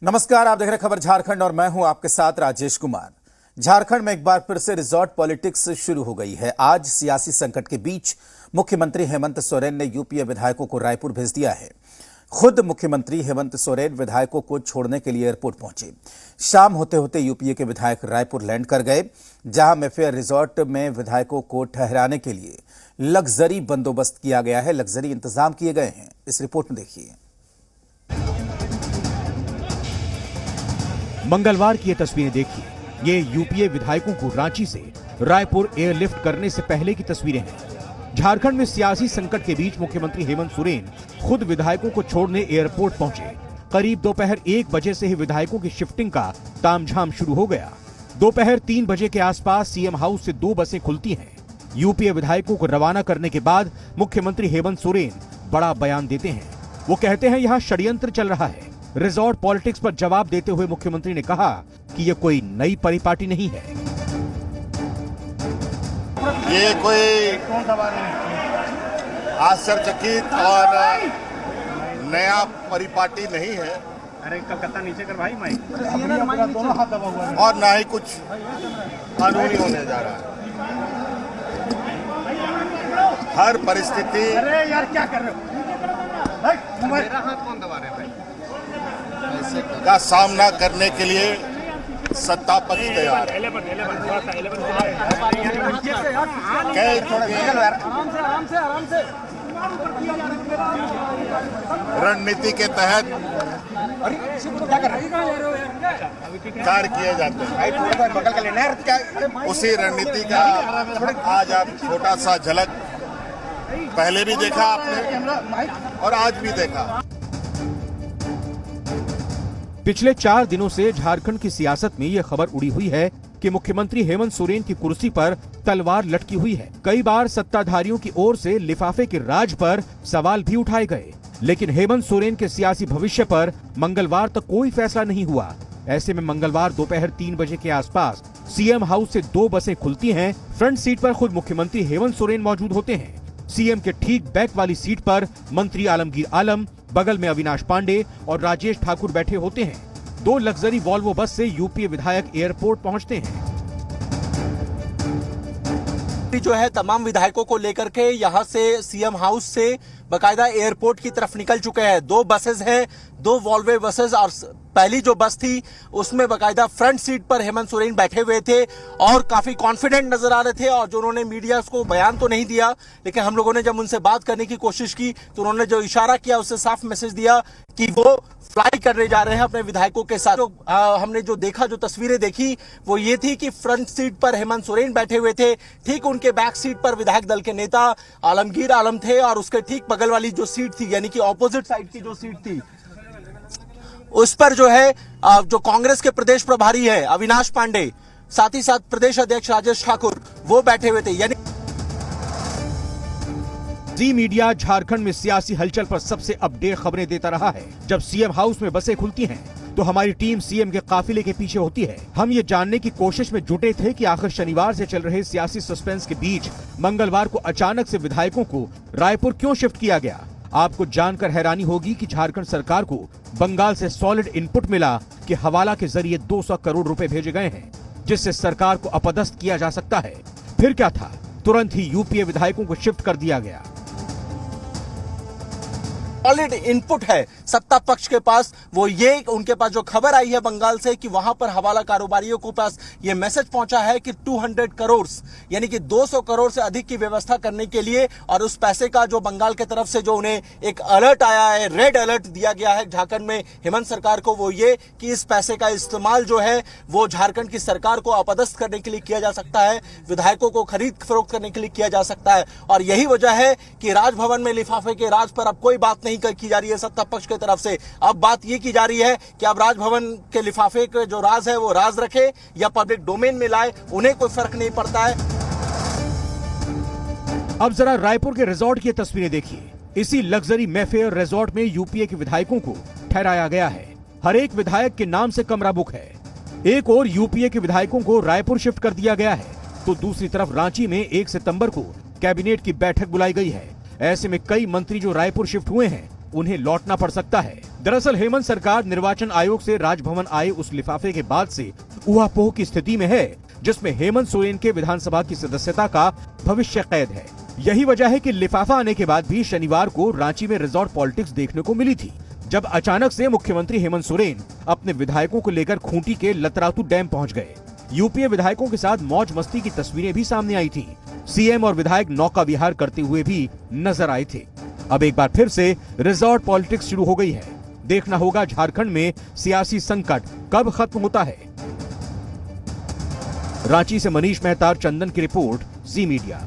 नमस्कार, आप देख रहे हैं खबर झारखंड और मैं हूं आपके साथ राजेश कुमार। झारखंड में एक बार फिर से रिजॉर्ट पॉलिटिक्स शुरू हो गई है। आज सियासी संकट के बीच मुख्यमंत्री हेमंत सोरेन ने यूपीए विधायकों को रायपुर भेज दिया है। खुद मुख्यमंत्री हेमंत सोरेन विधायकों को छोड़ने के लिए एयरपोर्ट पहुंचे। शाम होते होते यूपीए के विधायक रायपुर लैंड कर गए, जहां मेफेयर रिजॉर्ट में विधायकों को ठहराने के लिए लग्जरी बंदोबस्त किया गया है, लग्जरी इंतजाम किए गए हैं। इस रिपोर्ट में देखिए। मंगलवार की ये तस्वीरें देखिए। ये यूपीए विधायकों को रांची से रायपुर एयरलिफ्ट करने से पहले की तस्वीरें हैं। झारखंड में सियासी संकट के बीच मुख्यमंत्री हेमंत सोरेन खुद विधायकों को छोड़ने एयरपोर्ट पहुंचे। करीब दोपहर 1 बजे से ही विधायकों की शिफ्टिंग का तामझाम शुरू हो गया। दोपहर 3 बजे के आसपास सीएम हाउस से 2 बसें खुलती हैं। यूपीए विधायकों को रवाना करने के बाद मुख्यमंत्री हेमंत सोरेन बड़ा बयान देते हैं। वो कहते हैं यहाँ षड्यंत्र चल रहा है। रिजॉर्ट पॉलिटिक्स पर जवाब देते हुए मुख्यमंत्री ने कहा कि ये कोई नई परिपाटी नहीं है। ये कोई आश्चर्यचकित और नया परिपाटी नहीं है। अरे कलकत्ता नीचे कर भाई माइक। दोनों हाथ दबा हुआ है और ना ही कुछ कानूनी होने जा रहा है। हर परिस्थिति अरे यार क्या कर रहे हो? मेरा हाथ कौन दबा रहे हैं भाई? का सामना करने के लिए सत्ता पक्ष तैयार है। रणनीति के तहत कार्य किए जाते हैं। उसी रणनीति का आज आप छोटा सा झलक पहले भी देखा आपने और आज भी देखा। पिछले 4 दिनों से झारखंड की सियासत में यह खबर उड़ी हुई है कि मुख्यमंत्री हेमंत सोरेन की कुर्सी पर तलवार लटकी हुई है। कई बार सत्ताधारियों की ओर से लिफाफे के राज पर सवाल भी उठाए गए, लेकिन हेमंत सोरेन के सियासी भविष्य पर मंगलवार तक कोई फैसला नहीं हुआ। ऐसे में मंगलवार दोपहर 3 बजे के आसपास सीएम हाउस से 2 बसें खुलती हैं। फ्रंट सीट पर खुद मुख्यमंत्री हेमंत सोरेन मौजूद होते हैं। सीएम के ठीक बैक वाली सीट पर मंत्री आलमगीर आलम, बगल में अविनाश पांडे और राजेश ठाकुर बैठे होते हैं। 2 लग्जरी वॉल्वो बस से यूपीए विधायक एयरपोर्ट पहुंचते हैं। जो है तमाम विधायकों को लेकर के यहां से सीएम हाउस से बकायदा एयरपोर्ट की तरफ निकल चुके हैं। 2 बसेस हैं, 2 वॉल्वो बसेस, और पहली जो बस थी उसमें बकायदा फ्रंट सीट पर हेमंत सोरेन बैठे हुए थे और काफी कॉन्फिडेंट नजर आ रहे थे। और जो उन्होंने मीडिया को बयान तो नहीं दिया, लेकिन हम लोगों ने जब उनसे बात करने की कोशिश की तो उन्होंने जो इशारा किया उससे साफ मैसेज दिया कि वो फ्लाई करने जा रहे हैं अपने विधायकों के साथ। हमने जो देखा, जो तस्वीरें देखी वो ये थी कि फ्रंट सीट पर हेमंत सोरेन बैठे हुए थे, ठीक उनके बैक सीट पर विधायक दल के नेता आलमगीर आलम थे और उसके ठीक बगल वाली जो सीट थी, यानी कि ऑपोजिट साइड की जो सीट थी, उस पर जो है जो कांग्रेस के प्रदेश प्रभारी है अविनाश पांडे, साथ ही साथ प्रदेश अध्यक्ष राजेश ठाकुर, वो बैठे हुए थे। यानी जी मीडिया झारखंड में सियासी हलचल पर सबसे अपडेट खबरें देता रहा है। जब सीएम हाउस में बसें खुलती हैं तो हमारी टीम सीएम के काफिले के पीछे होती है। हम ये जानने की कोशिश में जुटे थे कि आखिर शनिवार से चल रहे सियासी सस्पेंस के बीच मंगलवार को अचानक से विधायकों को रायपुर क्यों शिफ्ट किया गया। आपको जानकर हैरानी होगी कि झारखंड सरकार को बंगाल से सॉलिड इनपुट मिला कि हवाला के जरिए 200 करोड़ रुपए भेजे गए हैं, जिससे सरकार को अपदस्थ किया जा सकता है। फिर क्या था, तुरंत ही यूपीए विधायकों को शिफ्ट कर दिया गया। सॉलिड इनपुट है सत्ता पक्ष के पास, वो ये उनके पास जो खबर आई है बंगाल से कि वहां पर हवाला कारोबारियों के पास ये मैसेज पहुंचा है कि 200 करोड़ यानी कि 200 करोड़ से अधिक की व्यवस्था करने के लिए, और उस पैसे का जो बंगाल की तरफ से जो उन्हें एक अलर्ट आया है, रेड अलर्ट दिया गया है झारखंड में हेमंत सरकार को, वो ये कि इस पैसे का इस्तेमाल जो है वो झारखंड की सरकार को अपदस्थ करने के लिए किया जा सकता है, विधायकों को खरीद फरोख्त करने के लिए किया जा सकता है। और यही वजह है कि राजभवन में लिफाफे के राज पर अब कोई बात नहीं की जा रही है सत्ता पक्ष की तरफ से। अब बात यह की जा रही है कि अब राजभवन के लिफाफे के जो राज है वो राज रखे या पब्लिक डोमेन में लाए, उन्हें कोई फर्क नहीं पड़ता है। अब जरा रायपुर के रिजॉर्ट की तस्वीरें देखिए। इसी लग्जरी मेफेयर रिजॉर्ट में यूपीए के विधायकों को ठहराया गया है। हर एक विधायक के नाम से कमरा बुक है। एक और यूपीए के विधायकों को रायपुर शिफ्ट कर दिया गया है, तो दूसरी तरफ रांची में 1 सितंबर को कैबिनेट की बैठक बुलाई गई है। ऐसे में कई मंत्री जो रायपुर शिफ्ट हुए हैं उन्हें लौटना पड़ सकता है। दरअसल हेमंत सरकार निर्वाचन आयोग से राजभवन आए उस लिफाफे के बाद से ऊहापोह की स्थिति में है, जिसमें हेमंत सोरेन के विधानसभा की सदस्यता का भविष्य कैद है। यही वजह है कि लिफाफा आने के बाद भी शनिवार को रांची में रिजॉर्ट पॉलिटिक्स देखने को मिली थी, जब अचानक से मुख्यमंत्री हेमंत सोरेन अपने विधायकों को लेकर खूंटी के लतरातू डैम पहुंच गए। यूपीए विधायकों के साथ मौज मस्ती की तस्वीरें भी सामने आई थी। सीएम और विधायक नौका विहार करते हुए भी नजर आए थे। अब एक बार फिर से रिजॉर्ट पॉलिटिक्स शुरू हो गई है। देखना होगा झारखंड में सियासी संकट कब खत्म होता है। रांची से मनीष मेहता, चंदन की रिपोर्ट, जी मीडिया।